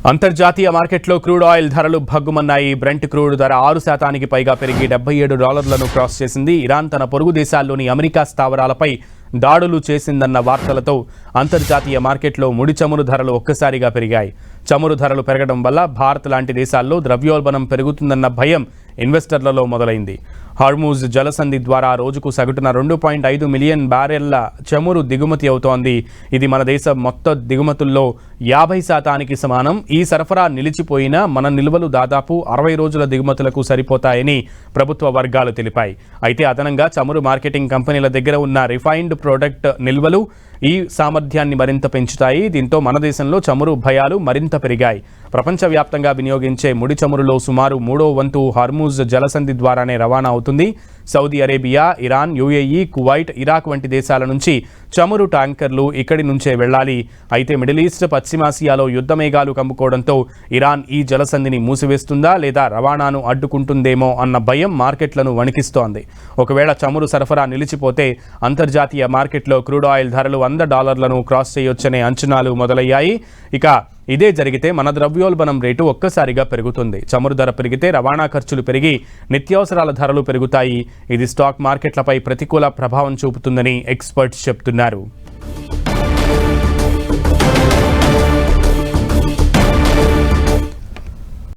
అంతర్జాతీయ మార్కెట్లో crude oil ధరలు భగ్గుమన్నాయి. బ్రెంట్ క్రూడ్ ధర 6% పైగా పెరిగి $77 క్రాస్ చేసింది. ఇరాన్ తన పొరుగు దేశాల్లోని అమెరికా స్థావరాలపై దాడులు చేసిందన్న వార్తలతో అంతర్జాతీయ మార్కెట్లో ముడి చమురు ధరలు ఒక్కసారిగా పెరిగాయి. చమురు ధరలు పెరగడం వల్ల భారత్ లాంటి దేశాల్లో ద్రవ్యోల్బణం పెరుగుతుందన్న భయం ఇన్వెస్టర్లలో మొదలైంది. హార్మూజ్ జలసంధి ద్వారా రోజుకు సగటున 2.5 మిలియన్ బ్యారెళ్ల చమురు దిగుమతి అవుతోంది. ఇది మన దేశం మొత్తం దిగుమతుల్లో 50% సమానం. ఈ సరఫరా నిలిచిపోయినా మన నిల్వలు దాదాపు 60 రోజుల దిగుమతులకు సరిపోతాయని ప్రభుత్వ వర్గాలు తెలిపాయి. అయితే అదనంగా చమురు మార్కెటింగ్ కంపెనీల దగ్గర ఉన్న రిఫైన్డ్ ప్రొడక్ట్ నిల్వలు ఈ సామర్థ్యాన్ని మరింత పెంచుతాయి. దీంతో మన దేశంలో చమురు భయాలు మరింత పెరిగాయి. ప్రపంచవ్యాప్తంగా వినియోగించే ముడి చమురులో సుమారు 3వ వంతు హార్మూజ్ జలసంధి ద్వారానే రవాణా అవుతుంది. Saudi Arabia, Iran, UAE, Kuwait, Iraq వంటి దేశాల నుంచి చమురు ట్యాంకర్లు ఇక్కడి నుంచే వెళ్లాలి. అయితే మిడిల్ ఈస్ట్, పశ్చిమాసియాలో యుద్ధ మేఘాలు కమ్ముకోవడంతో ఇరాన్ ఈ జలసంధిని మూసివేస్తుందా లేదా రవాణాను అడ్డుకుంటుందేమో అన్న భయం మార్కెట్లను వణికిస్తోంది. ఒకవేళ చమురు సరఫరా నిలిచిపోతే అంతర్జాతీయ మార్కెట్లో క్రూడ్ ఆయిల్ ధరలు $100 క్రాస్ చేయొచ్చనే అంచనాలు మొదలయ్యాయి. ఇక ఇదే జరిగితే మన ద్రవ్యోల్బణం రేటు ఒక్కసారిగా పెరుగుతుంది. చమురు ధర పెరిగితే రవాణా ఖర్చులు పెరిగి నిత్యావసరాల ధరలు పెరుగుతాయి. ఇది స్టాక్ మార్కెట్లపై ప్రతికూల ప్రభావం చూపుతుందని ఎక్స్పర్ట్స్ చెప్తున్నారు.